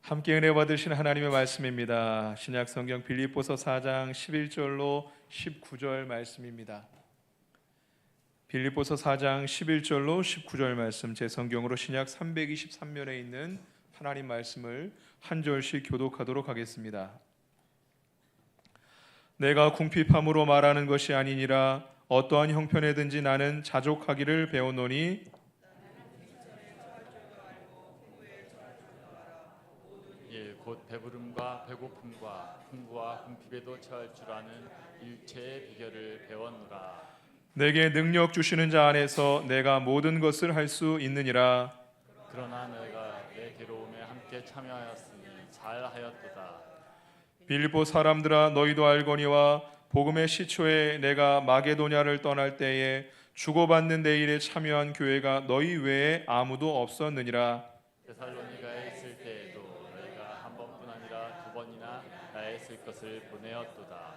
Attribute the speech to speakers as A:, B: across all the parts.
A: 함께 은혜 받으신 하나님의 말씀입니다. 신약 성경 빌립보서 4장 11절로 19절 말씀입니다. 빌립보서 4장 11절로 19절 말씀, 제 성경으로 신약 323면에 있는 하나님 말씀을 한 절씩 교독하도록 하겠습니다. 내가 궁핍함으로 말하는 것이 아니니라. 어떠한 형편에든지 나는 자족하기를 배우노니
B: 곧 배부름과 배고픔과 풍부와 궁핍에도 처할 줄 아는 일체의 비결을 배웠노라.
A: 내게 능력 주시는 자 안에서 내가 모든 것을 할 수 있느니라.
B: 그러나 내가 내 괴로움에 함께 참여하였으니 잘하였도다.
A: 빌립보 사람들아, 너희도 알거니와 복음의 시초에 내가 마게도냐를 떠날 때에 주고받는 내 일에 참여한 교회가 너희 외에 아무도 없었느니라.
B: 데살로니가에 있을 때에도 너희가 한 번뿐 아니라 두 번이나 나에 쓸 것을 보내었도다.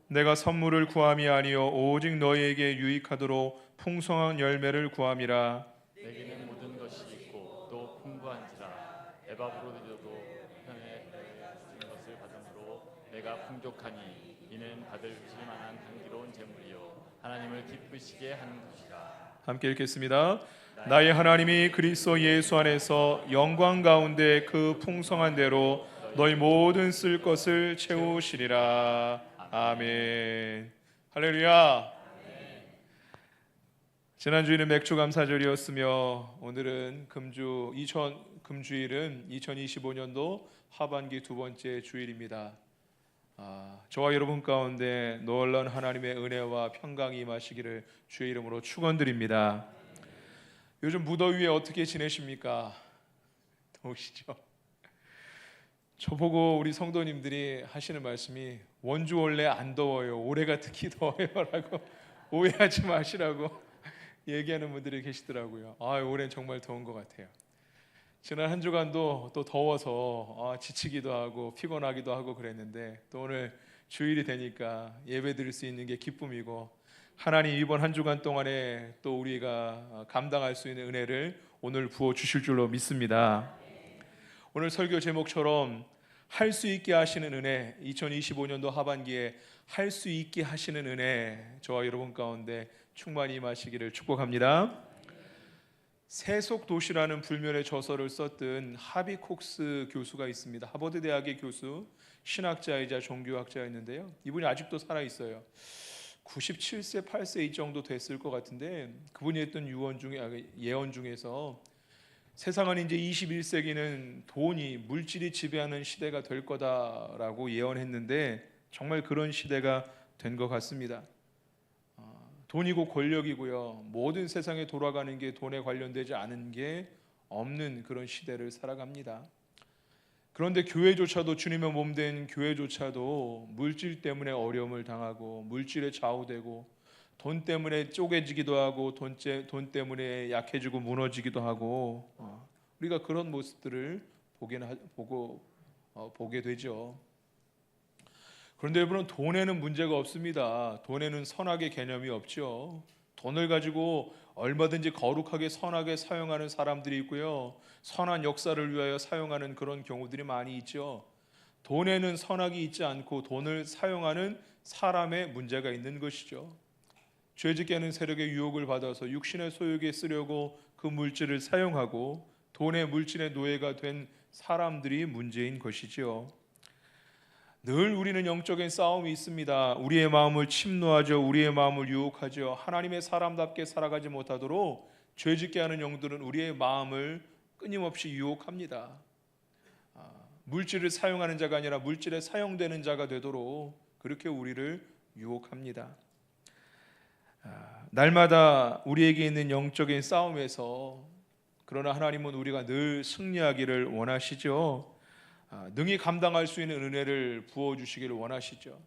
B: 내가
A: 선물을 구함이 아니요 오직 너희에게 유익하도록 풍성한 열매를 구함이라.
B: 내게는 모든 것이 있고 또 풍부한지라. 에바브로디도도 편에 주신 것을 받음으로 내가 풍족하니 이는 받을 만한 향기로운 제물이요 하나님을 기쁘시게 하는 것이라.
A: 함께 읽겠습니다. 나의 하나님이 그리스도 예수 안에서 영광 가운데 그 풍성한 대로 너희 모든 쓸 것을 채우시리라. 아멘. 할렐루야. 지난주일은 맥주 감사절이었으며 오늘은 금주일은 2025년도 하반기 두 번째 주일입니다. 저와 여러분 가운데 놀라운 하나님의 은혜와 평강이 임하시기를 주의 이름으로 축원드립니다. 요즘 무더위에 어떻게 지내십니까? 더우시죠? 저보고 우리 성도님들이 하시는 말씀이 원주 원래 안 더워요, 올해가 특히 더워요 라고 오해하지 마시라고 얘기하는 분들이 계시더라고요. 올해는 정말 더운 것 같아요. 지난 한 주간도 또 더워서 지치기도 하고 피곤하기도 하고 그랬는데 또 오늘 주일이 되니까 예배 드릴 수 있는 게 기쁨이고, 하나님 이번 한 주간 동안에 또 우리가 감당할 수 있는 은혜를 오늘 부어 주실 줄로 믿습니다. 오늘 설교 제목처럼 할 수 있게 하시는 은혜, 2025년도 하반기에 할 수 있게 하시는 은혜, 저와 여러분 가운데 충만히 임하시기를 축복합니다. 세속 도시라는 불면의 저서를 썼던 하비 콕스 교수가 있습니다. 하버드 대학의 교수, 신학자이자 종교학자였는데요. 이분이 아직도 살아 있어요. 97세, 8세 이 정도 됐을 것 같은데 그분이 했던 예언 중에서 세상은 이제 21세기는 돈이, 물질이 지배하는 시대가 될 거다라고 예언했는데 정말 그런 시대가 된 것 같습니다. 돈이고 권력이고요, 모든 세상에 돌아가는 게 돈에 관련되지 않은 게 없는 그런 시대를 살아갑니다. 그런데 교회조차도, 주님의 몸된 교회조차도 물질 때문에 어려움을 당하고 물질에 좌우되고 돈 때문에 쪼개지기도 하고 돈 때문에 약해지고 무너지기도 하고 우리가 그런 모습들을 보게 되죠. 그런데 여러분, 돈에는 문제가 없습니다. 돈에는 선악의 개념이 없죠. 돈을 가지고 얼마든지 거룩하게 선하게 사용하는 사람들이 있고요, 선한 역사를 위하여 사용하는 그런 경우들이 많이 있죠. 돈에는 선악이 있지 않고 돈을 사용하는 사람의 문제가 있는 것이죠. 죄짓게 하는 세력의 유혹을 받아서 육신의 소욕에 쓰려고 그 물질을 사용하고 돈의 물질의 노예가 된 사람들이 문제인 것이죠. 늘 우리는 영적인 싸움이 있습니다. 우리의 마음을 침노하죠. 우리의 마음을 유혹하죠. 하나님의 사람답게 살아가지 못하도록 죄짓게 하는 영들은 우리의 마음을 끊임없이 유혹합니다. 물질을 사용하는 자가 아니라 물질에 사용되는 자가 되도록 그렇게 우리를 유혹합니다. 날마다 우리에게 있는 영적인 싸움에서, 그러나 하나님은 우리가 늘 승리하기를 원하시죠. 능히 감당할 수 있는 은혜를 부어주시기를 원하시죠.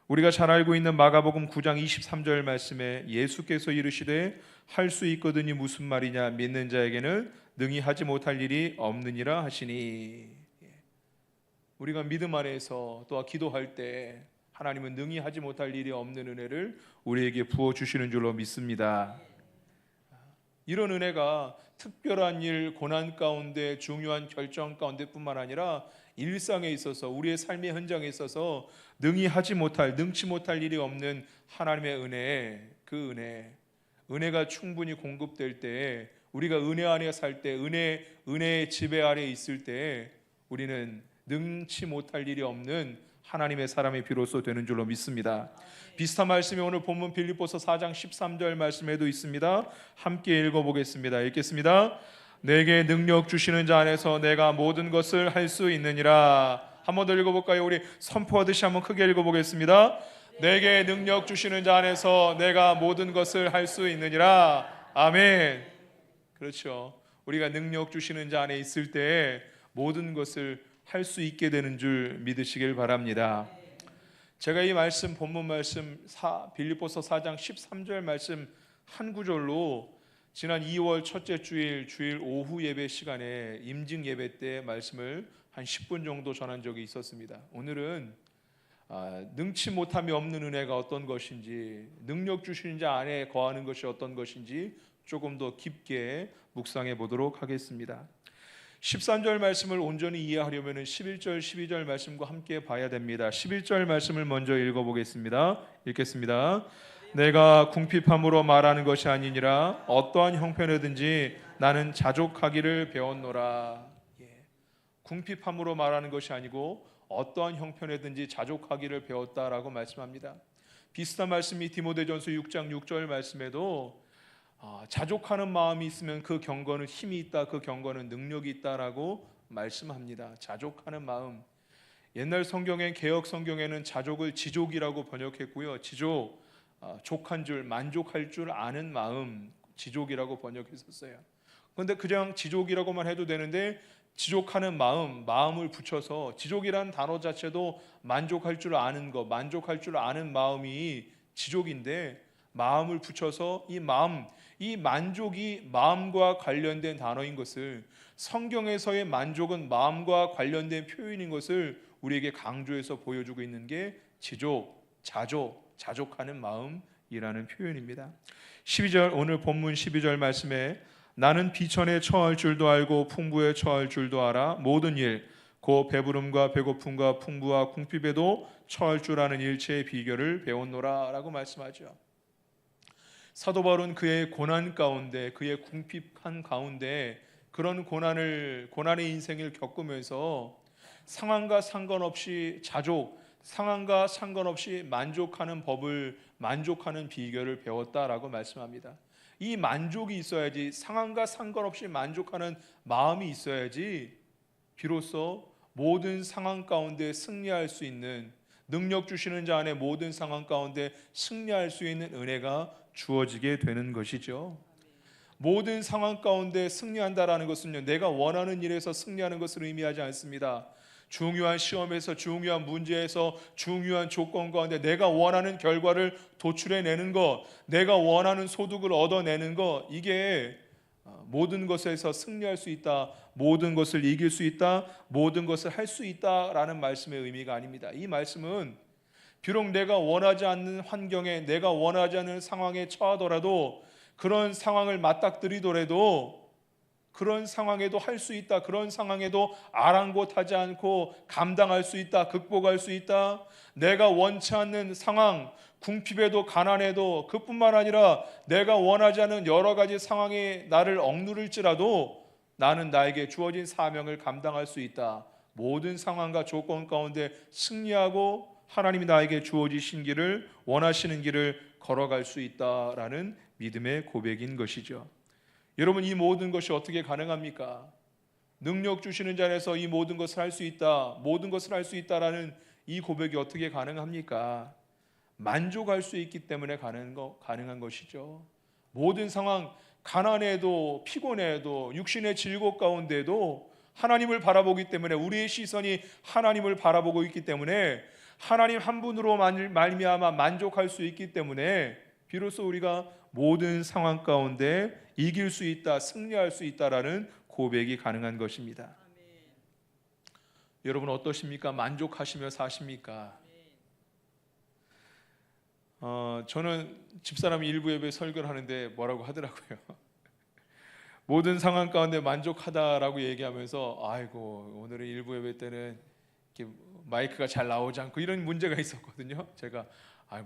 A: 우리가 잘 알고 있는 마가복음 9장 23절 말씀에 예수께서 이르시되 할 수 있거든이 무슨 말이냐, 믿는 자에게는 능히 하지 못할 일이 없느니라 하시니, 우리가 믿음 안에서 또 기도할 때 하나님은 능히 하지 못할 일이 없는 은혜를 우리에게 부어주시는 줄로 믿습니다. 이런 은혜가 특별한 일, 고난 가운데 중요한 결정 가운데뿐만 아니라 일상에 있어서 우리의 삶의 현장에 있어서 능치 못할 일이 없는 하나님의 은혜, 그 은혜가 충분히 공급될 때, 우리가 은혜 안에 살 때, 은혜의 지배 아래 있을 때 우리는 능치 못할 일이 없는 하나님의 사람이 비로소 되는 줄로 믿습니다. 비슷한 말씀이 오늘 본문 빌립보서 4장 13절 말씀에도 있습니다. 함께 읽어보겠습니다. 읽겠습니다. 내게 능력 주시는 자 안에서 내가 모든 것을 할 수 있느니라. 한 번 더 읽어볼까요? 우리 선포하듯이 한번 크게 읽어보겠습니다. 내게 능력 주시는 자 안에서 내가 모든 것을 할 수 있느니라. 아멘. 그렇죠. 우리가 능력 주시는 자 안에 있을 때 모든 것을 할 수 있게 되는 줄 믿으시길 바랍니다. 제가 이 말씀, 본문 말씀 빌립보서 4장 13절 말씀 한 구절로 지난 2월 첫째 주일 오후 예배 시간에 임직 예배 때 말씀을 한 10분 정도 전한 적이 있었습니다. 오늘은 능치 못함이 없는 은혜가 어떤 것인지, 능력 주시는 자 안에 거하는 것이 어떤 것인지 조금 더 깊게 묵상해 보도록 하겠습니다. 13절 말씀을 온전히 이해하려면 11절, 12절 말씀과 함께 봐야 됩니다. 11절 말씀을 먼저 읽어보겠습니다. 읽겠습니다. 내가 궁핍함으로 말하는 것이 아니니라 어떠한 형편이든지 나는 자족하기를 배웠노라. 궁핍함으로 말하는 것이 아니고 어떠한 형편이든지 자족하기를 배웠다라고 말씀합니다. 비슷한 말씀이 디모데전서 6장 6절 말씀에도 자족하는 마음이 있으면 그 경건은 힘이 있다, 그 경건은 능력이 있다라고 말씀합니다. 자족하는 마음. 옛날 성경엔, 개역 성경에는 자족을 지족이라고 번역했고요. 족한 줄, 만족할 줄 아는 마음, 지족이라고 번역했었어요. 그런데 그냥 지족이라고만 해도 되는데 지족하는 마음을 붙여서, 지족이라는 단어 자체도 만족할 줄 아는 것, 만족할 줄 아는 마음이 지족인데, 마음을 붙여서 이 만족이 마음과 관련된 단어인 것을, 성경에서의 만족은 마음과 관련된 표현인 것을 우리에게 강조해서 보여주고 있는 게 자족하는 마음이라는 표현입니다. 12절, 오늘 본문 12절 말씀에 나는 비천에 처할 줄도 알고 풍부에 처할 줄도 알아 모든 일 곧 배부름과 배고픔과 풍부와 궁핍에도 처할 줄 아는 일체의 비결을 배웠노라 라고 말씀하죠. 사도 바울은 그의 고난 가운데, 그의 궁핍한 가운데 그런 고난의 인생을 겪으면서 상황과 상관없이 상황과 상관없이 만족하는 법을, 만족하는 비결을 배웠다라고 말씀합니다. 이 만족이 있어야지, 상황과 상관없이 만족하는 마음이 있어야지 비로소 모든 상황 가운데 승리할 수 있는, 능력 주시는 자 안에 모든 상황 가운데 승리할 수 있는 은혜가 주어지게 되는 것이죠. 모든 상황 가운데 승리한다라는 것은요, 내가 원하는 일에서 승리하는 것을 의미하지 않습니다. 중요한 시험에서, 중요한 문제에서, 중요한 조건 가운데 내가 원하는 결과를 도출해내는 것, 내가 원하는 소득을 얻어내는 것, 이게 모든 것에서 승리할 수 있다, 모든 것을 이길 수 있다, 모든 것을 할 수 있다라는 말씀의 의미가 아닙니다. 이 말씀은 비록 내가 원하지 않는 환경에, 내가 원하지 않는 상황에 처하더라도, 그런 상황을 맞닥뜨리더라도 그런 상황에도 할 수 있다, 그런 상황에도 아랑곳하지 않고 감당할 수 있다, 극복할 수 있다. 내가 원치 않는 상황, 궁핍에도 가난해도, 그뿐만 아니라 내가 원하지 않는 여러 가지 상황에 나를 억누를지라도 나는 나에게 주어진 사명을 감당할 수 있다. 모든 상황과 조건 가운데 승리하고 하나님이 나에게 주어지신 길을, 원하시는 길을 걸어갈 수 있다라는 믿음의 고백인 것이죠. 여러분, 이 모든 것이 어떻게 가능합니까? 능력 주시는 자 안에서 이 모든 것을 할 수 있다, 모든 것을 할 수 있다라는 이 고백이 어떻게 가능합니까? 만족할 수 있기 때문에 가능한 것이죠. 모든 상황, 가난해도 피곤해도 육신의 질곡 가운데도 하나님을 바라보기 때문에, 우리의 시선이 하나님을 바라보고 있기 때문에, 하나님 한 분으로 말미암아 만족할 수 있기 때문에 비로소 우리가 모든 상황 가운데 이길 수 있다, 승리할 수 있다라는 고백이 가능한 것입니다. 여러분 어떠십니까? 만족하시며 사십니까? 저는 집사람이 일부 예배 설교를 하는데 뭐라고 하더라고요. 모든 상황 가운데 만족하다라고 얘기하면서 아이고 오늘은 일부 예배 때는 이렇게 마이크가 잘 나오지 않고 이런 문제가 있었거든요. 제가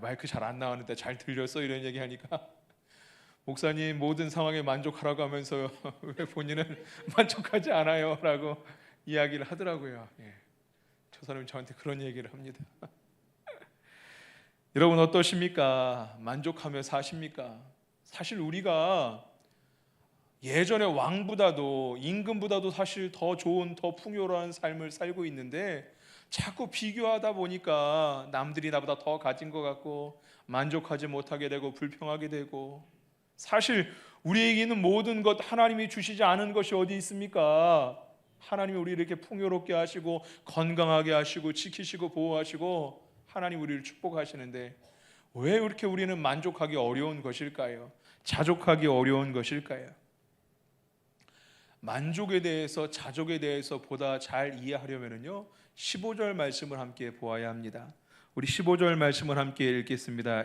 A: 마이크 잘 안 나왔는데 잘 들렸어 이런 얘기하니까 목사님 모든 상황에 만족하라고 하면서요 왜 본인은 만족하지 않아요? 라고 이야기를 하더라고요. 예. 저 사람이 저한테 그런 얘기를 합니다. 여러분 어떠십니까? 만족하며 사십니까? 사실 우리가 예전의 왕보다도 임금보다도 사실 더 좋은 더 풍요로운 삶을 살고 있는데 자꾸 비교하다 보니까 남들이 나보다 더 가진 것 같고 만족하지 못하게 되고 불평하게 되고, 사실 우리에게 있는 모든 것 하나님이 주시지 않은 것이 어디 있습니까? 하나님이 우리를 이렇게 풍요롭게 하시고 건강하게 하시고 지키시고 보호하시고 하나님 우리를 축복하시는데 왜 이렇게 우리는 만족하기 어려운 것일까요? 자족하기 어려운 것일까요? 만족에 대해서 자족에 대해서 보다 잘 이해하려면요 15절 말씀을 함께 보아야 합니다. 우리 15절 말씀을 함께 읽겠습니다.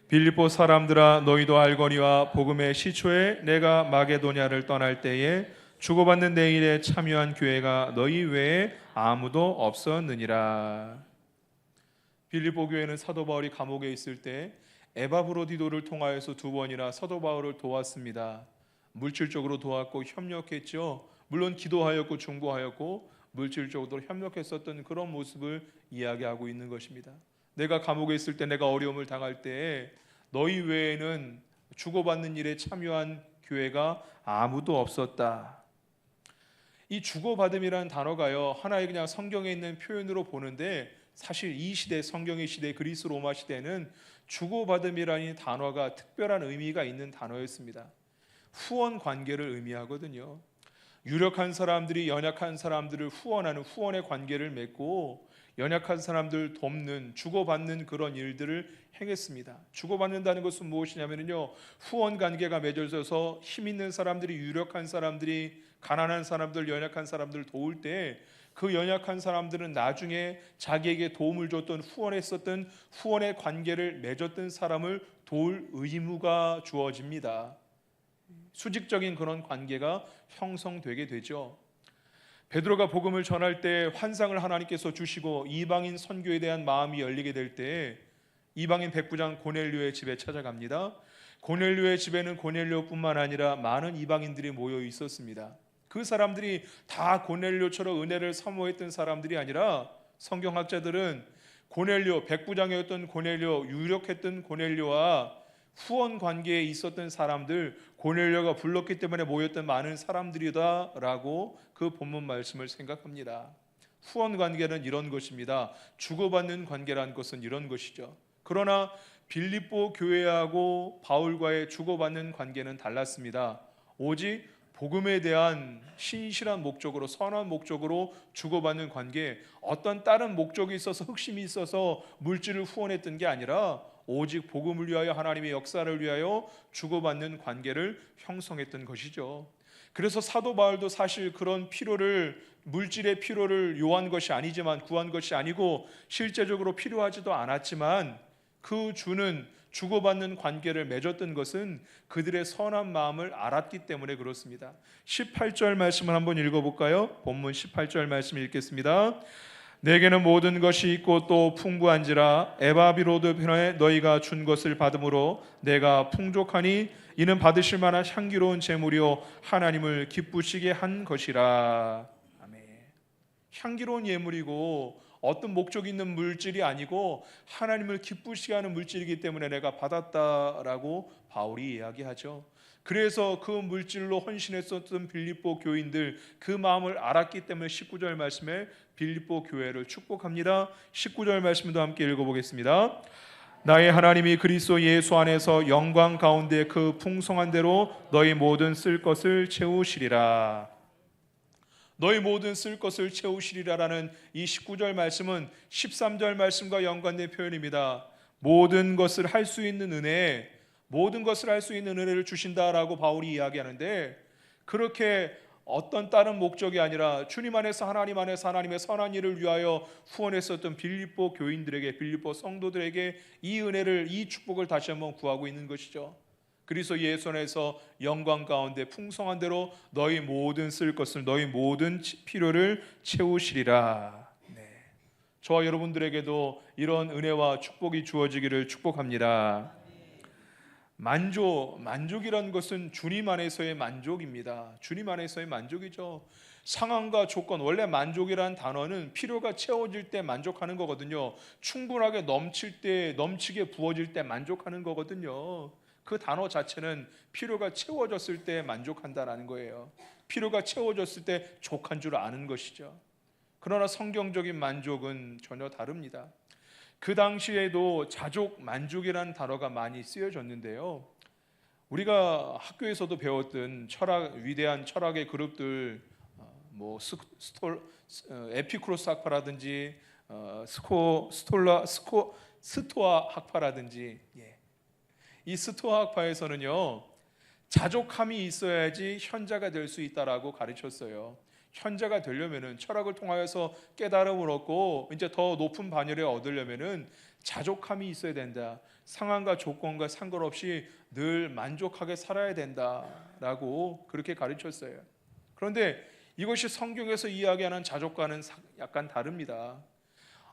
A: 빌립보 사람들아 너희도 알거니와 복음의 시초에 내가 마게도냐를 떠날 때에 주고받는 내 일에 참여한 교회가 너희 외에 아무도 없었느니라. 빌립보 교회는 사도 바울이 감옥에 있을 때 에바브로디도를 통하여서 2번이나 사도 바울을 도왔습니다. 물질적으로 도왔고 협력했죠. 물론 기도하였고 중보하였고 물질적으로 협력했었던 그런 모습을 이야기하고 있는 것입니다. 내가 감옥에 있을 때 내가 어려움을 당할 때 너희 외에는 주고받는 일에 참여한 교회가 아무도 없었다. 이 주고받음이라는 단어가요 하나의 그냥 성경에 있는 표현으로 보는데 사실 이 시대 성경의 시대 그리스 로마 시대는 주고받음이라는 단어가 특별한 의미가 있는 단어였습니다. 후원 관계를 의미하거든요. 유력한 사람들이 연약한 사람들을 후원하는 후원의 관계를 맺고 연약한 사람들 돕는 주고받는 그런 일들을 행했습니다. 주고받는다는 것은 무엇이냐면요 후원 관계가 맺어져서 힘 있는 사람들이 유력한 사람들이 가난한 사람들 연약한 사람들을 도울 때 그 연약한 사람들은 나중에 자기에게 도움을 줬던 후원했었던 후원의 관계를 맺었던 사람을 도울 의무가 주어집니다. 수직적인 그런 관계가 형성되게 되죠. 베드로가 복음을 전할 때 환상을 하나님께서 주시고 이방인 선교에 대한 마음이 열리게 될 때 이방인 백부장 고넬료의 집에 찾아갑니다. 고넬료의 집에는 고넬료뿐만 아니라 많은 이방인들이 모여 있었습니다. 그 사람들이 다 고넬료처럼 은혜를 사모했던 사람들이 아니라 성경학자들은 고넬료 백부장이었던 고넬료 유력했던 고넬료와 후원 관계에 있었던 사람들 고넬료가 불렀기 때문에 모였던 많은 사람들이다라고 그 본문 말씀을 생각합니다. 후원 관계는 이런 것입니다. 주고받는 관계라는 것은 이런 것이죠. 그러나 빌립보 교회하고 바울과의 주고받는 관계는 달랐습니다. 오직 복음에 대한 신실한 목적으로 선한 목적으로 주고받는 관계, 어떤 다른 목적이 있어서 흑심이 있어서 물질을 후원했던 게 아니라 오직 복음을 위하여 하나님의 역사를 위하여 주고받는 관계를 형성했던 것이죠. 그래서 사도 바울도 사실 그런 필요를 물질의 필요를 요한 것이 아니지만 구한 것이 아니고 실제적으로 필요하지도 않았지만 그 주는 주고받는 관계를 맺었던 것은 그들의 선한 마음을 알았기 때문에 그렇습니다. 18절 말씀을 한번 읽어볼까요? 본문 18절 말씀 읽겠습니다. 내게는 모든 것이 있고 또 풍부한지라 에바비로드 편에 너희가 준 것을 받음으로 내가 풍족하니 이는 받으실 만한 향기로운 제물이요 하나님을 기쁘시게 한 것이라. 아멘. 향기로운 예물이고 어떤 목적이 있는 물질이 아니고 하나님을 기쁘시게 하는 물질이기 때문에 내가 받았다라고 바울이 이야기하죠. 그래서 그 물질로 헌신했었던 빌립보 교인들 그 마음을 알았기 때문에 19절 말씀에 빌립보 교회를 축복합니다. 19절 말씀도 함께 읽어보겠습니다. 나의 하나님이 그리스도 예수 안에서 영광 가운데 그 풍성한 대로 너희 모든 쓸 것을 채우시리라. 너희 모든 쓸 것을 채우시리라라는 이 19절 말씀은 13절 말씀과 연관된 표현입니다. 모든 것을 할 수 있는 은혜, 모든 것을 할 수 있는 은혜를 주신다라고 바울이 이야기하는데 그렇게 어떤 다른 목적이 아니라 주님 안에서 하나님 안에서 하나님의 선한 일을 위하여 후원했었던 빌립보 교인들에게 빌립보 성도들에게 이 은혜를 이 축복을 다시 한번 구하고 있는 것이죠. 그리스도 예수 안에서 영광 가운데 풍성한 대로 너희 모든 쓸 것을 너희 모든 필요를 채우시리라. 네. 저와 여러분들에게도 이런 은혜와 축복이 주어지기를 축복합니다. 만족이라는 것은 주님 안에서의 만족입니다. 주님 안에서의 만족이죠. 상황과 조건, 원래 만족이라는 단어는 필요가 채워질 때 만족하는 거거든요. 충분하게 넘칠 때, 넘치게 부어질 때 만족하는 거거든요. 그 단어 자체는 필요가 채워졌을 때 만족한다라는 거예요. 필요가 채워졌을 때 족한 줄 아는 것이죠. 그러나 성경적인 만족은 전혀 다릅니다. 그 당시에도 자족 만족이라는 단어가 많이 쓰여졌는데요. 우리가 학교에서도 배웠던 위대한 철학의 그룹들, 에피쿠로스 학파라든지 스토아 학파라든지, 이 스토아 학파에서는요, 자족함이 있어야지 현자가 될 수 있다라고 가르쳤어요. 현자가 되려면은, 철학을 통하여서 깨달음을 얻고 이제 더 높은 반열에 얻으려면은 자족함이 있어야 된다. 상황과 조건과 상관없이 늘 만족하게 살아야 된다라고 그렇게 가르쳤어요. 그런데 이것이 성경에서 이야기하는 자족과는 약간 다릅니다.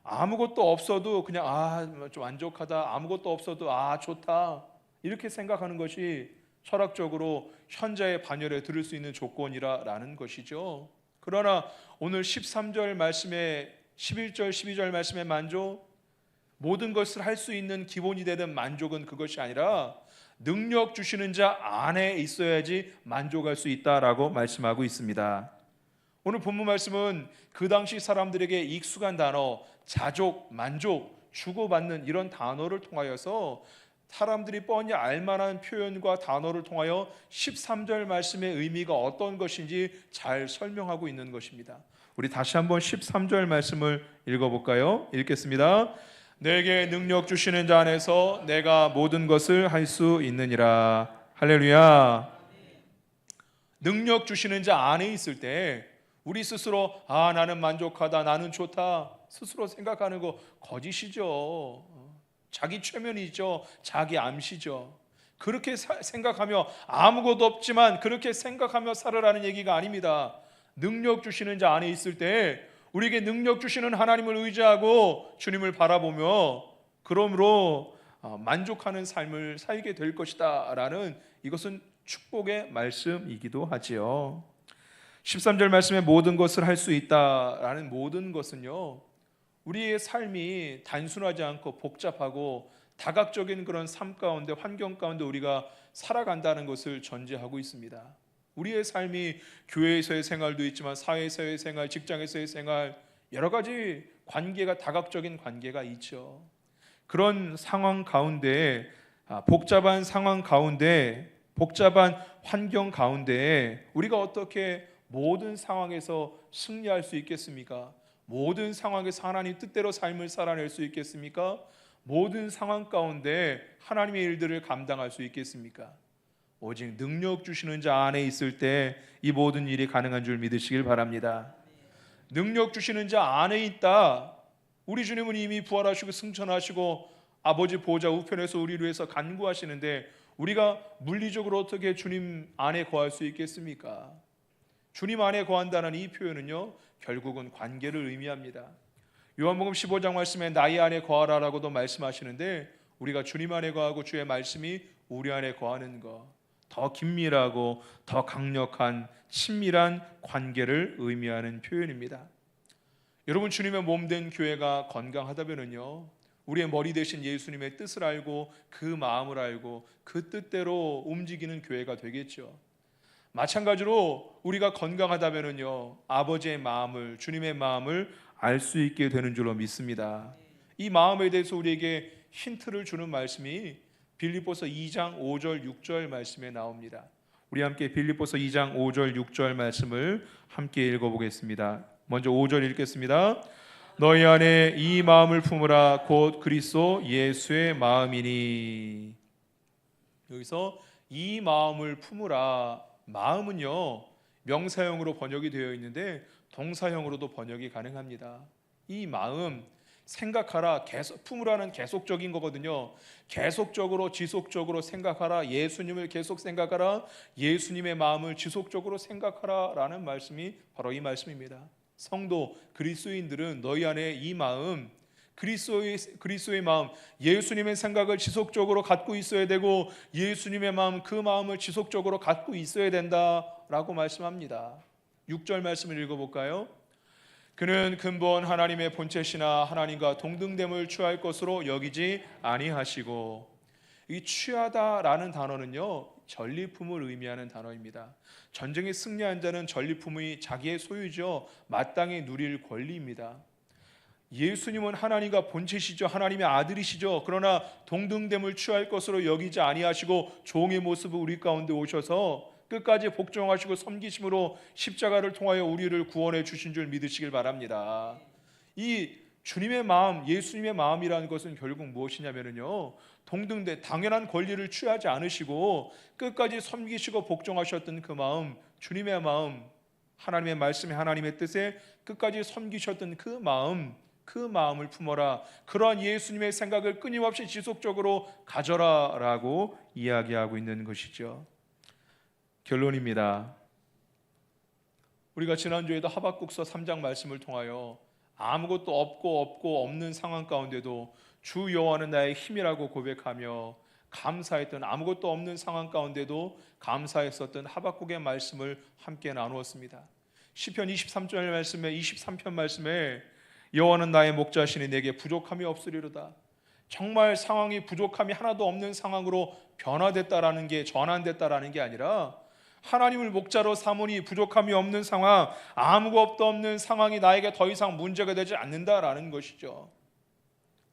A: 아무것도 없어도 그냥 좀 만족하다, 아무것도 없어도 좋다, 이렇게 생각하는 것이 철학적으로 현자의 반열에 들을 수 있는 조건이라는 것이죠. 그러나 오늘 13절 말씀에 11절 12절 말씀의 만족, 모든 것을 할 수 있는 기본이 되는 만족은 그것이 아니라 능력 주시는 자 안에 있어야지 만족할 수 있다라고 말씀하고 있습니다. 오늘 본문 말씀은 그 당시 사람들에게 익숙한 단어, 자족, 만족, 주고받는 이런 단어를 통하여서 사람들이 뻔히 알만한 표현과 단어를 통하여 13절 말씀의 의미가 어떤 것인지 잘 설명하고 있는 것입니다. 우리 다시 한번 13절 말씀을 읽어볼까요? 읽겠습니다. 내게 능력 주시는 자 안에서 내가 모든 것을 할 수 있느니라. 할렐루야. 능력 주시는 자 안에 있을 때 우리 스스로 나는 만족하다, 나는 좋다 스스로 생각하는 거 거짓이죠. 자기 최면이죠. 자기 암시죠. 그렇게 생각하며 아무것도 없지만 그렇게 생각하며 살아라는 얘기가 아닙니다. 능력 주시는 자 안에 있을 때 우리에게 능력 주시는 하나님을 의지하고 주님을 바라보며 그러므로 만족하는 삶을 살게 될 것이다 라는, 이것은 축복의 말씀이기도 하지요. 13절 말씀에 모든 것을 할 수 있다라는 모든 것은요, 우리의 삶이 단순하지 않고 복잡하고 다각적인 그런 삶 가운데, 환경 가운데 우리가 살아간다는 것을 전제하고 있습니다. 우리의 삶이 교회에서의 생활도 있지만 사회에서의 생활, 직장에서의 생활, 여러 가지 관계가, 다각적인 관계가 있죠. 그런 상황 가운데, 복잡한 상황 가운데, 복잡한 환경 가운데 우리가 어떻게 모든 상황에서 승리할 수 있겠습니까? 모든 상황에서 하나님 뜻대로 삶을 살아낼 수 있겠습니까? 모든 상황 가운데 하나님의 일들을 감당할 수 있겠습니까? 오직 능력 주시는 자 안에 있을 때 이 모든 일이 가능한 줄 믿으시길 바랍니다. 능력 주시는 자 안에 있다. 우리 주님은 이미 부활하시고 승천하시고 아버지 보좌 우편에서 우리를 위해서 간구하시는데 우리가 물리적으로 어떻게 주님 안에 거할 수 있겠습니까? 주님 안에 거한다는 이 표현은요, 결국은 관계를 의미합니다. 요한복음 15장 말씀에 나의 안에 거하라라고도 말씀하시는데, 우리가 주님 안에 거하고 주의 말씀이 우리 안에 거하는 것, 더 긴밀하고 더 강력한 친밀한 관계를 의미하는 표현입니다. 여러분, 주님의 몸된 교회가 건강하다면요, 우리의 머리 대신 예수님의 뜻을 알고 그 마음을 알고 그 뜻대로 움직이는 교회가 되겠죠. 마찬가지로 우리가 건강하다면요, 아버지의 마음을, 주님의 마음을 알 수 있게 되는 줄로 믿습니다. 이 마음에 대해서 우리에게 힌트를 주는 말씀이 빌립보서 2장 5절 6절 말씀에 나옵니다. 우리 함께 빌립보서 2장 5절 6절 말씀을 함께 읽어보겠습니다. 먼저 5절 읽겠습니다. 너희 안에 이 마음을 품으라 곧 그리스도 예수의 마음이니. 여기서 이 마음을 품으라, 마음은요, 명사형으로 번역이 되어 있는데 동사형으로도 번역이 가능합니다. 이 마음, 생각하라. 품으라는 계속적인 거거든요. 계속적으로 지속적으로 생각하라. 예수님을 계속 생각하라. 예수님의 마음을 지속적으로 생각하라 라는 말씀이 바로 이 말씀입니다. 성도 그리스도인들은 너희 안에 이 마음, 그리스도의 마음, 예수님의 생각을 지속적으로 갖고 있어야 되고 예수님의 마음, 그 마음을 지속적으로 갖고 있어야 된다라고 말씀합니다. 6절 말씀을 읽어볼까요? 그는 근본 하나님의 본체시나 하나님과 동등됨을 취할 것으로 여기지 아니하시고, 이 취하다라는 단어는요 전리품을 의미하는 단어입니다. 전쟁에 승리한 자는 전리품이 자기의 소유죠. 마땅히 누릴 권리입니다. 예수님은 하나님과 본체시죠. 하나님의 아들이시죠. 그러나 동등됨을 취할 것으로 여기지 아니하시고 종의 모습을 우리 가운데 오셔서 끝까지 복종하시고 섬기심으로 십자가를 통하여 우리를 구원해 주신 줄 믿으시길 바랍니다. 이 주님의 마음, 예수님의 마음이라는 것은 결국 무엇이냐면요, 동등된 당연한 권리를 취하지 않으시고 끝까지 섬기시고 복종하셨던 그 마음, 주님의 마음, 하나님의 말씀에 하나님의 뜻에 끝까지 섬기셨던 그 마음을 품어라. 그러한 예수님의 생각을 끊임없이 지속적으로 가져라라고 이야기하고 있는 것이죠. 결론입니다. 우리가 지난주에도 하박국서 3장 말씀을 통하여 아무것도 없는 상황 가운데도 주 여호와는 나의 힘이라고 고백하며 감사했던, 아무것도 없는 상황 가운데도 감사했었던 하박국의 말씀을 함께 나누었습니다. 시편 23절 말씀에 23편 말씀에 여호와는 나의 목자시니 내게 부족함이 없으리로다. 정말 상황이 부족함이 하나도 없는 상황으로 변화됐다라는 게, 전환됐다라는 게 아니라 하나님을 목자로 삼으니 부족함이 없는 상황, 아무것도 없는 상황이 나에게 더 이상 문제가 되지 않는다라는 것이죠.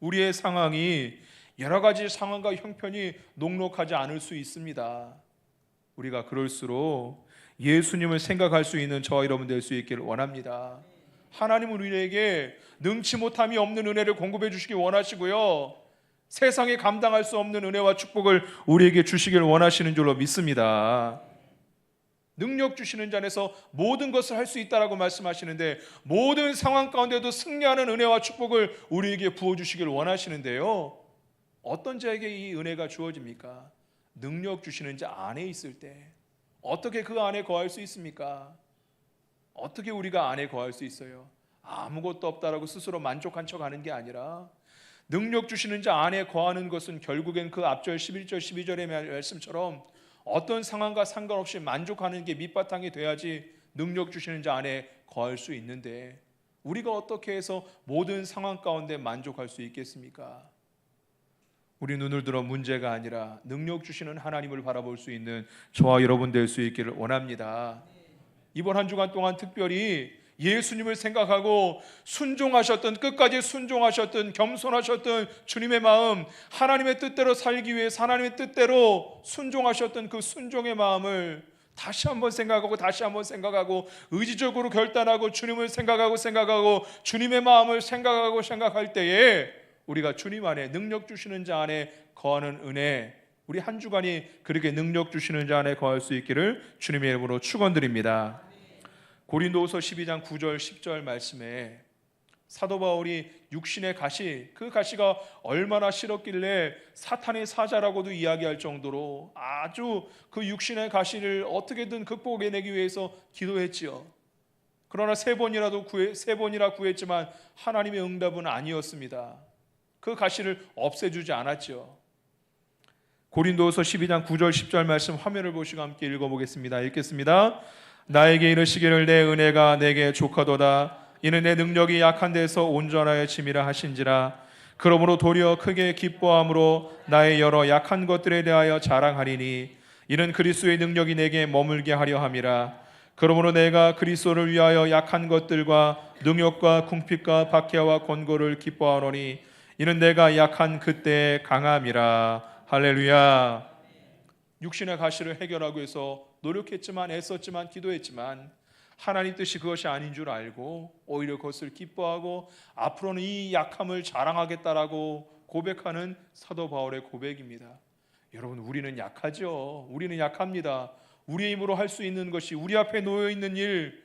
A: 우리의 상황이 여러 가지 상황과 형편이 녹록하지 않을 수 있습니다. 우리가 그럴수록 예수님을 생각할 수 있는 저와 여러분 될 수 있기를 원합니다. 하나님은 우리에게 능치 못함이 없는 은혜를 공급해 주시기 원하시고요, 세상에 감당할 수 없는 은혜와 축복을 우리에게 주시길 원하시는 줄로 믿습니다. 능력 주시는 자 안에서 모든 것을 할 수 있다라고 말씀하시는데, 모든 상황 가운데도 승리하는 은혜와 축복을 우리에게 부어주시길 원하시는데요, 어떤 자에게 이 은혜가 주어집니까? 능력 주시는 자 안에 있을 때. 어떻게 그 안에 거할 수 있습니까? 어떻게 우리가 안에 거할 수 있어요? 아무것도 없다라고 스스로 만족한 척하는 게 아니라, 능력 주시는 자 안에 거하는 것은 결국엔 그 앞절 11절 12절의 말씀처럼 어떤 상황과 상관없이 만족하는 게 밑바탕이 돼야지 능력 주시는 자 안에 거할 수 있는데, 우리가 어떻게 해서 모든 상황 가운데 만족할 수 있겠습니까? 우리 눈을 들어 문제가 아니라 능력 주시는 하나님을 바라볼 수 있는 저와 여러분 될 수 있기를 원합니다. 이번 한 주간 동안 특별히 예수님을 생각하고 순종하셨던, 끝까지 순종하셨던, 겸손하셨던 주님의 마음, 하나님의 뜻대로 살기 위해서 하나님의 뜻대로 순종하셨던 그 순종의 마음을 다시 한번 생각하고 의지적으로 결단하고 주님을 생각하고 주님의 마음을 생각할 때에 우리가 주님 안에, 능력 주시는 자 안에 거하는 은혜, 우리 한 주간이 그렇게 능력 주시는 자 안에 거할 수 있기를 주님의 이름으로 축원드립니다. 고린도후서 12장 9절 10절 말씀에 사도 바울이 육신의 가시, 그 가시가 얼마나 싫었길래 사탄의 사자라고도 이야기할 정도로 아주 그 육신의 가시를 어떻게든 극복해내기 위해서 기도했지요. 그러나 세 번이라 구했지만 하나님의 응답은 아니었습니다. 그 가시를 없애주지 않았죠. 고린도후서 12장 9절 10절 말씀 화면을 보시고 함께 읽어보겠습니다. 읽겠습니다. 나에게 이르시기를 내 은혜가 내게 족하도다. 이는 내 능력이 약한 데서 온전하여 짐이라 하신지라. 그러므로 도리어 크게 기뻐함으로 나의 여러 약한 것들에 대하여 자랑하리니 이는 그리스도의 능력이 내게 머물게 하려 함이라. 그러므로 내가 그리스도를 위하여 약한 것들과 능욕과 궁핍과 박해와 권고를 기뻐하노니 이는 내가 약한 그때의 강함이라. 할렐루야. 육신의 가시를 해결하기 위해서 노력했지만, 애썼지만, 기도했지만 하나님 뜻이 그것이 아닌 줄 알고 오히려 그것을 기뻐하고 앞으로는 이 약함을 자랑하겠다라고 고백하는 사도 바울의 고백입니다. 여러분, 우리는 약하죠. 우리는 약합니다. 우리의 힘으로 할 수 있는 것이, 우리 앞에 놓여 있는 일,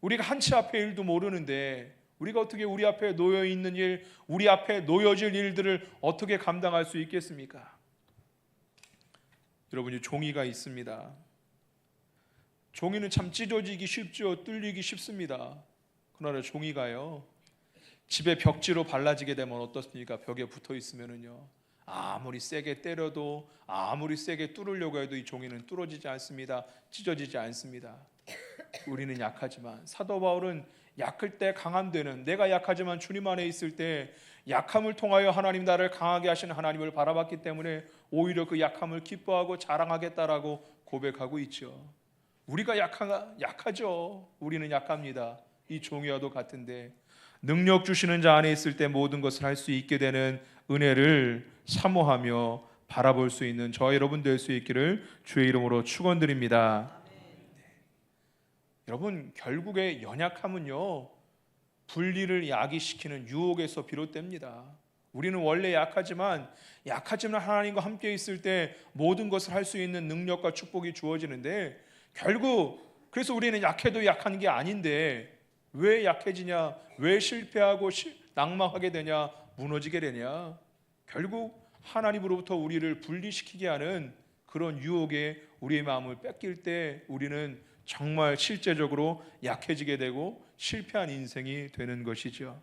A: 우리가 한 치 앞의 일도 모르는데 우리가 어떻게 우리 앞에 놓여 있는 일, 우리 앞에 놓여질 일들을 어떻게 감당할 수 있겠습니까? 여러분이 종이가 있습니다. 종이는 참 찢어지기 쉽죠. 뚫리기 쉽습니다. 그러나 종이가요, 집에 벽지로 발라지게 되면 어떻습니까? 벽에 붙어 있으면은요, 아무리 세게 때려도, 아무리 세게 뚫으려고 해도 이 종이는 뚫어지지 않습니다. 찢어지지 않습니다. 우리는 약하지만, 사도 바울은 약할 때 강함 되는, 내가 약하지만 주님 안에 있을 때 약함을 통하여 하나님 나를 강하게 하시는 하나님을 바라봤기 때문에 오히려 그 약함을 기뻐하고 자랑하겠다라고 고백하고 있죠. 우리가 약하죠. 우리는 약합니다. 이 종이와도 같은데, 능력 주시는 자 안에 있을 때 모든 것을 할 수 있게 되는 은혜를 사모하며 바라볼 수 있는 저 여러분 될 수 있기를 주의 이름으로 축원드립니다. 여러분, 결국에 연약함은요, 분리를 야기시키는 유혹에서 비롯됩니다. 우리는 원래 약하지만 하나님과 함께 있을 때 모든 것을 할 수 있는 능력과 축복이 주어지는데, 결국 그래서 우리는 약해도 약한 게 아닌데 왜 약해지냐, 왜 실패하고 낙망하게 되냐, 무너지게 되냐, 결국 하나님으로부터 우리를 분리시키게 하는 그런 유혹에 우리의 마음을 뺏길 때 우리는 정말 실제적으로 약해지게 되고 실패한 인생이 되는 것이죠.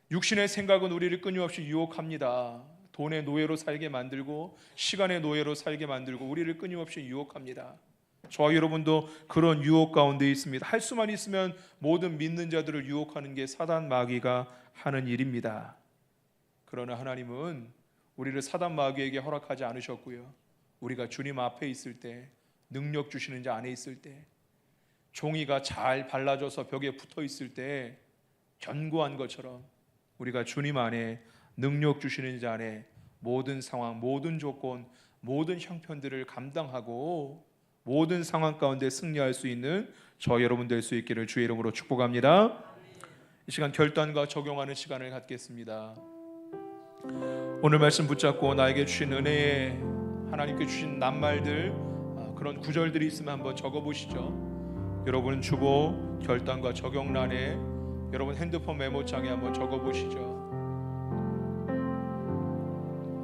A: 육신의 생각은 우리를 끊임없이 유혹합니다. 돈의 노예로 살게 만들고 시간의 노예로 살게 만들고 우리를 끊임없이 유혹합니다. 저와 여러분도 그런 유혹 가운데 있습니다. 할 수만 있으면 모든 믿는 자들을 유혹하는 게 사단 마귀가 하는 일입니다. 그러나 하나님은 우리를 사단 마귀에게 허락하지 않으셨고요, 우리가 주님 앞에 있을 때, 능력 주시는 자 안에 있을 때, 종이가 잘 발라져서 벽에 붙어 있을 때 견고한 것처럼 우리가 주님 안에, 능력 주시는 자 안에 모든 상황, 모든 조건, 모든 형편들을 감당하고 모든 상황 가운데 승리할 수 있는 저 여러분 될 수 있기를 주의 이름으로 축복합니다. 이 시간 결단과 적용하는 시간을 갖겠습니다. 오늘 말씀 붙잡고 나에게 주신 은혜에 하나님께 주신 낱말들, 그런 구절들이 있으면 한번 적어보시죠. 여러분 주보 결단과 적용란에, 여러분 핸드폰 메모장에 한번 적어보시죠.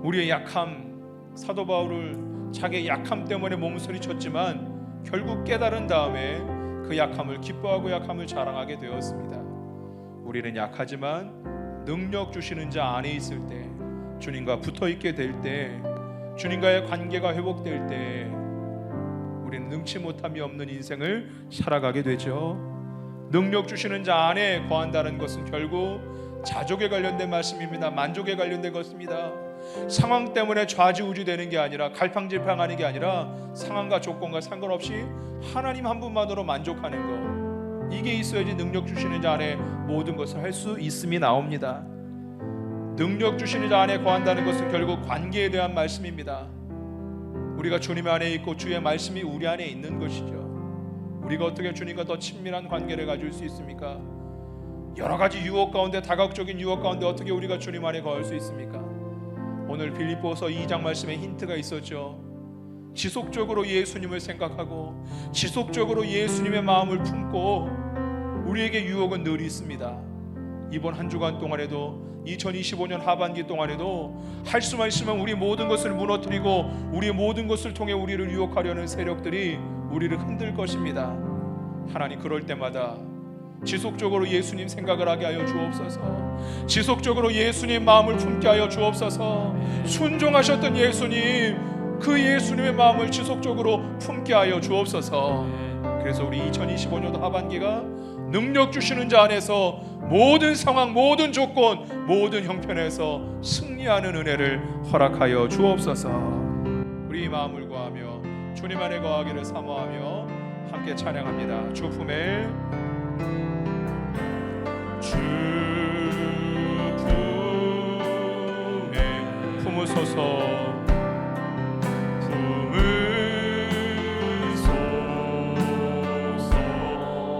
A: 우리의 약함, 사도 바울을 자기의 약함 때문에 몸서리쳤지만 결국 깨달은 다음에 그 약함을 기뻐하고 약함을 자랑하게 되었습니다. 우리는 약하지만 능력 주시는 자 안에 있을 때, 주님과 붙어있게 될 때, 주님과의 관계가 회복될 때 우리는 능치 못함이 없는 인생을 살아가게 되죠. 능력 주시는 자 안에 거한다는 것은 결국 자족에 관련된 말씀입니다. 만족에 관련된 것입니다. 상황 때문에 좌지우지되는 게 아니라, 갈팡질팡하는 게 아니라 상황과 조건과 상관없이 하나님 한 분만으로 만족하는 것, 이게 있어야지 능력 주시는 자 안에 모든 것을 할 수 있음이 나옵니다. 능력 주시는 자 안에 거한다는 것은 결국 관계에 대한 말씀입니다. 우리가 주님 안에 있고 주의 말씀이 우리 안에 있는 것이죠. 우리가 어떻게 주님과 더 친밀한 관계를 가질 수 있습니까? 여러 가지 유혹 가운데, 다각적인 유혹 가운데 어떻게 우리가 주님 안에 거할 수 있습니까? 오늘 빌립보서 2장 말씀에 힌트가 있었죠. 지속적으로 예수님을 생각하고 지속적으로 예수님의 마음을 품고, 우리에게 유혹은 늘 있습니다. 이번 한 주간 동안에도, 2025년 하반기 동안에도 할 수만 있으면 우리 모든 것을 무너뜨리고 우리의 모든 것을 통해 우리를 유혹하려는 세력들이 우리를 흔들 것입니다. 하나님, 그럴 때마다 지속적으로 예수님 생각을 하게 하여 주옵소서. 지속적으로 예수님 마음을 품게 하여 주옵소서. 순종하셨던 예수님, 그 예수님의 마음을 지속적으로 품게 하여 주옵소서. 그래서 우리 2025년도 하반기가 능력 주시는 자 안에서 모든 상황, 모든 조건, 모든 형편에서 승리하는 은혜를 허락하여 주옵소서. 우리 마음을 거하며 주님 안에 거하기를 사모하며 함께 찬양합니다. 주 품에 품으소서.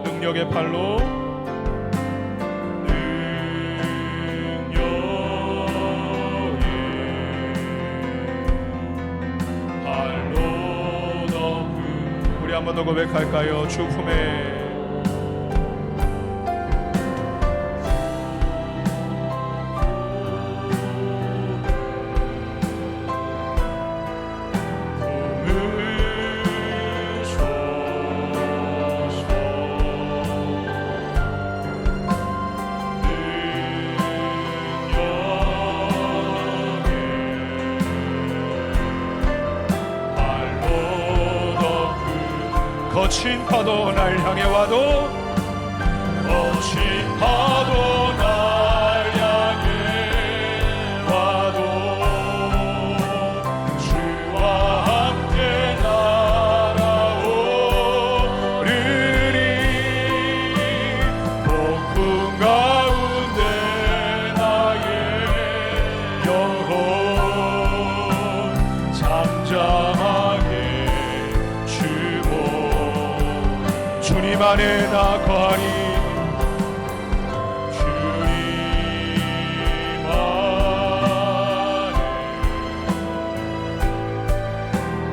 A: 능력의 팔로, 우리 한 번 더 고백할까요? 주 품에 거친 파도 날 향해 와도 거친 파도 날 향해 와도 주와 함께 날아오르리 폭풍 가운데 나의 영혼 잠잠하게 주고 주님 안에 나 거하리 주님 안에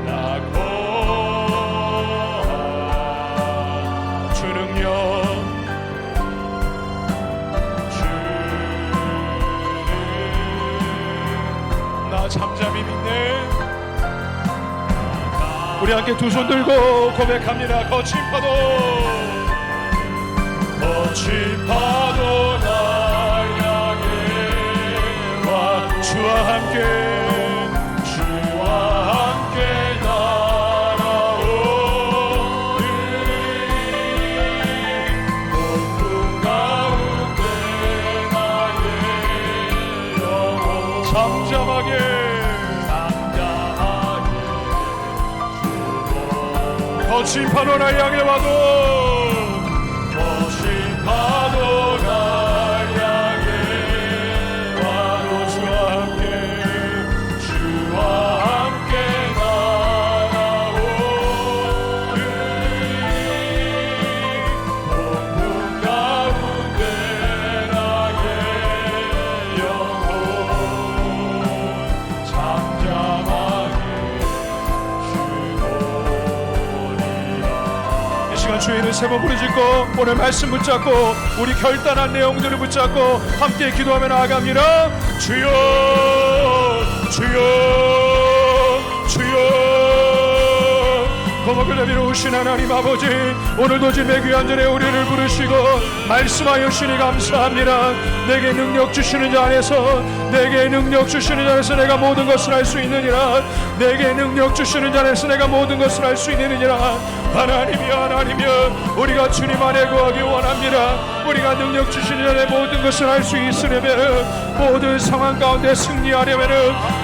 A: 나 거하 주 능력 나 잠잠히 믿네. 우리 함께 두 손 들고 고백합니다. 거친 파도 날 향해 와 주와 함께 날아오르리 폭풍 가운데 나의 영혼 잠잠하게 거친 파도 날 향해 와도 거친 파도 날 향해 와도 주와 함께 날아오르리 폭풍 가운데 나의 영혼 잠잠하게 주의 이름 세 번 부르짖고 오늘 말씀 붙잡고 우리 결단한 내용들을 붙잡고 함께 기도하며 나아갑니다. 주여 주여 주여 거목을 내밀어 오신 하나님 아버지 오늘도 주님의 귀한 전에 우리를 부르시고 말씀하여 주시니 감사합니다. 내게 능력 주시는 자 안에서 내게 능력 주시는 자 안에서 내가 모든 것을 할 수 있느니라. 내게 능력 주시는 자 안에서 내가 모든 것을 할 수 있느니라. 하나님이여 우리가 주님 안에 거하기 원합니다. 우리가 능력 주시는 자의 모든 것을 할 수 있으려면 모든 상황 가운데 승리하려면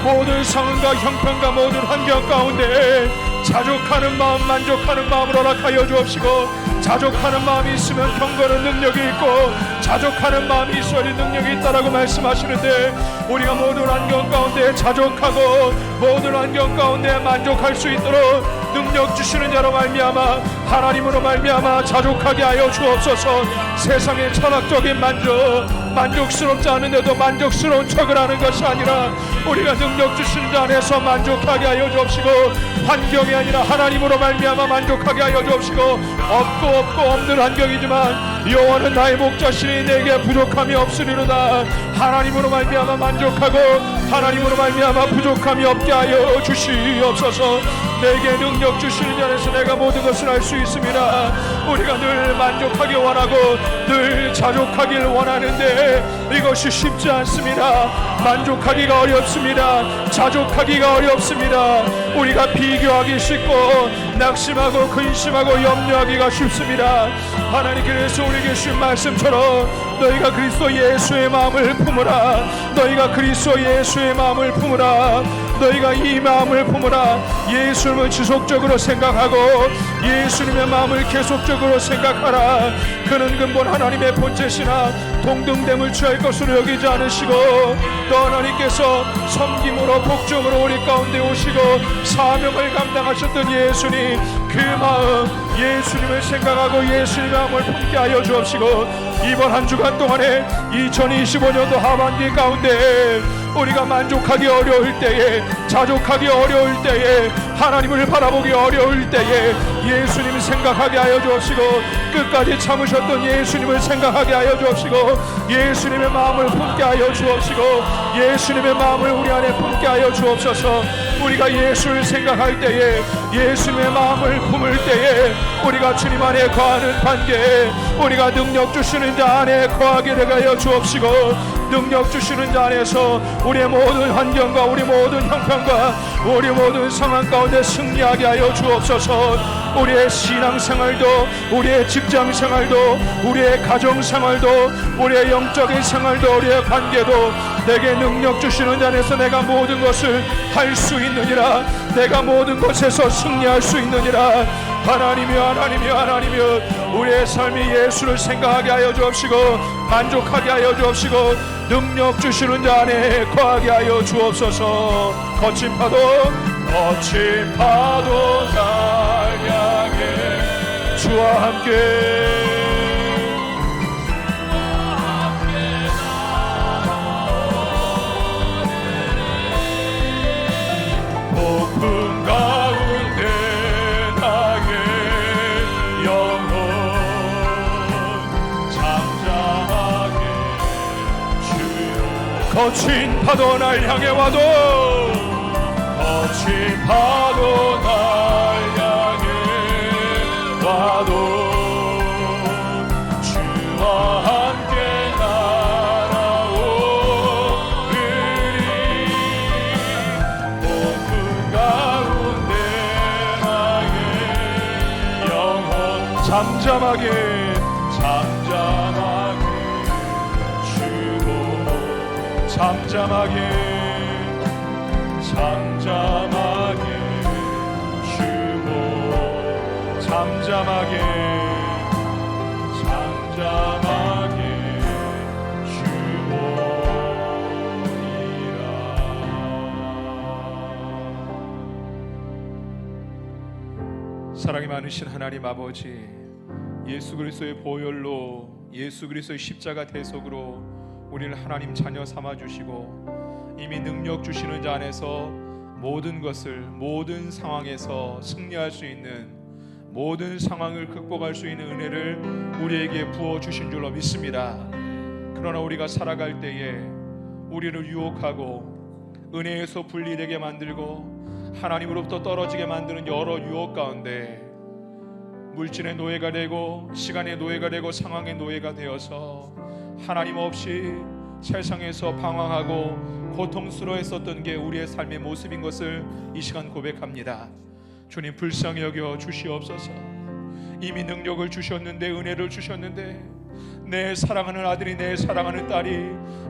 A: 모든 상황과 형편과 모든 환경 가운데 자족하는 마음 만족하는 마음을 허락하여 주옵시고 자족하는 마음이 있으면 경건은 능력이 있고 자족하는 마음이 있어야 능력이 있다라고 말씀하시는데 우리가 모든 환경 가운데 자족하고 모든 환경 가운데 만족할 수 있도록 능력 주시는 자로 말미암아 하나님으로 말미암아 자족하게 하여 주옵소서. 세상의 철학적인 만족스럽지 않은데도 만족스러운 척을 하는 것이 아니라 우리가 능력 주시는 자 안에서 만족하게 하여 주옵시고 환경이 아니라 하나님으로 말미암아 만족하게 하여 주옵시고 없고 없는 환경이지만 여호와는 나의 목자시니 내게 부족함이 없으리로다. 하나님으로 말미암아 만족하고 하나님으로 말미암아 부족함이 없게 하여 주시옵소서. 내게 능력 주시는 자 안에서 내가 모든 것을 할 수 있습니다. 우리가 늘 만족하기 원하고 늘 자족하길 원하는데 이것이 쉽지 않습니다. 만족하기가 어렵습니다. 자족하기가 어렵습니다. 우리가 비교하기 쉽고 낙심하고 근심하고 염려하기가 쉽습니다. 하나님 그래서 우리에게 주신 말씀처럼 너희가 그리스도 예수의 마음을 품으라. 너희가 그리스도 예수의 마음을 품으라. 너희가 이 마음을 품으라. 예수님을 지속적으로 생각하고 예수님의 마음을 계속적으로 생각하라. 그는 근본 하나님의 본체시나 동등됨을 취할 것으로 여기지 않으시고 또 하나님께서 섬김으로 복종으로 우리 가운데 오시고 사명을 감당하셨던 예수님 그 마음 예수님을 생각하고 예수님의 마음을 품게 하여 주옵시고 이번 한 주간 동안에 2025년도 하반기 가운데 우리가 만족하기 어려울 때에 자족하기 어려울 때에 하나님을 바라보기 어려울 때에 예수님을 생각하게 하여 주옵시고 끝까지 참으셨던 예수님을 생각하게 하여 주옵시고 예수님의 마음을 품게 하여 주옵시고 예수님의 마음을 우리 안에 품게 하여 주옵소서. 우리가 예수를 생각할 때에 예수님의 마음을 품을 때에 우리가 주님 안에 거하는 관계에 우리가 능력 주시는 자 안에 거하게 되게 하여 주옵시고 능력 주시는 자 안에서 우리의 모든 환경과 우리 모든 형편과 우리 모든 상황 가운데 가운데 승리하게 하여 주옵소서. 우리의 신앙생활도, 우리의 직장생활도, 우리의 가정생활도, 우리의 영적인 생활도, 우리의 관계도 내게 능력 주시는 자 안에서 내가 모든 것을 할 수 있느니라. 내가 모든 것에서 승리할 수 있느니라. 하나님이여, 하나님이여, 하나님이여, 우리의 삶이 예수를 생각하게 하여 주옵시고 만족하게 하여 주옵시고 능력 주시는 자 안에 거하게 하여 주옵소서. 거친 파도 날 향해 주와 함께 폭풍 가운데 나의 영혼 잠잠하게 주여. 거친 파도 날 향해 와도, 거친 파도 날 향해 와도 주와 함께 날아오르리. 폭풍 가운데 나의 영혼 잠잠하게 주고 잠잠하게 주고 잠잠하게 주오니라. 사랑이 많으신 하나님 아버지, 예수 그리스도의 보혈로, 예수 그리스도의 십자가 대속으로 우리를 하나님 자녀 삼아 주시고 이미 능력 주시는 자 안에서 모든 것을, 모든 상황에서 승리할 수 있는, 모든 상황을 극복할 수 있는 은혜를 우리에게 부어 주신 줄로 믿습니다. 그러나 우리가 살아갈 때에 우리를 유혹하고 은혜에서 분리되게 만들고 하나님으로부터 떨어지게 만드는 여러 유혹 가운데 물질의 노예가 되고 시간의 노예가 되고 상황의 노예가 되어서 하나님 없이 세상에서 방황하고 고통스러워했었던 게 우리의 삶의 모습인 것을 이 시간 고백합니다. 주님 불쌍히 여겨 주시옵소서. 이미 능력을 주셨는데, 은혜를 주셨는데 내 사랑하는 아들이, 내 사랑하는 딸이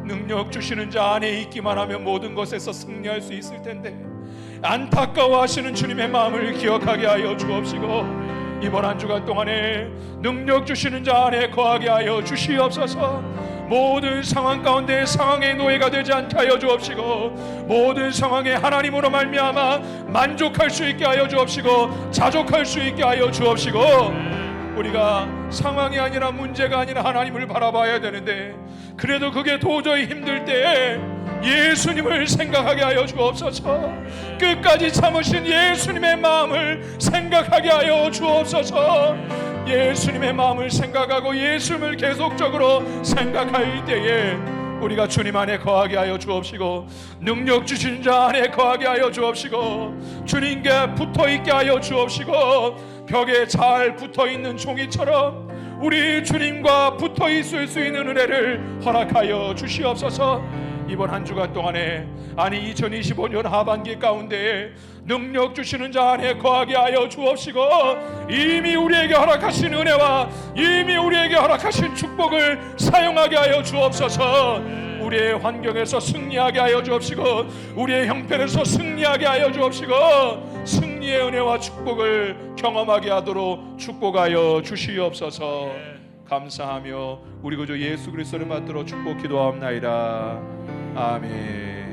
A: 능력 주시는 자 안에 있기만 하면 모든 것에서 승리할 수 있을 텐데 안타까워하시는 주님의 마음을 기억하게 하여 주옵시고 이번 한 주간 동안에 능력 주시는 자 안에 거하게 하여 주시옵소서. 모든 상황 가운데 상황의 노예가 되지 않게 하여 주옵시고 모든 상황에 하나님으로 말미암아 만족할 수 있게 하여 주옵시고 자족할 수 있게 하여 주옵시고 우리가 상황이 아니라 문제가 아니라 하나님을 바라봐야 되는데 그래도 그게 도저히 힘들 때에 예수님을 생각하게 하여 주옵소서. 끝까지 참으신 예수님의 마음을 생각하게 하여 주옵소서. 예수님의 마음을 생각하고 예수님을 계속적으로 생각할 때에 우리가 주님 안에 거하게 하여 주옵시고 능력 주신 자 안에 거하게 하여 주옵시고 주님께 붙어있게 하여 주옵시고 벽에 잘 붙어있는 종이처럼 우리 주님과 붙어있을 수 있는 은혜를 허락하여 주시옵소서. 이번 한 주간 동안에, 아니 2025년 하반기 가운데 능력 주시는 자 안에 거하게 하여 주옵시고 이미 우리에게 허락하신 은혜와 이미 우리에게 허락하신 축복을 사용하게 하여 주옵소서. 우리의 환경에서 승리하게 하여 주옵시고 우리의 형편에서 승리하게 하여 주옵시고 승리의 은혜와 축복을 경험하게 하도록 축복하여 주시옵소서. 감사하며 우리 구주 예수 그리스도를 받들어 축복 기도하옵나이다. 아멘.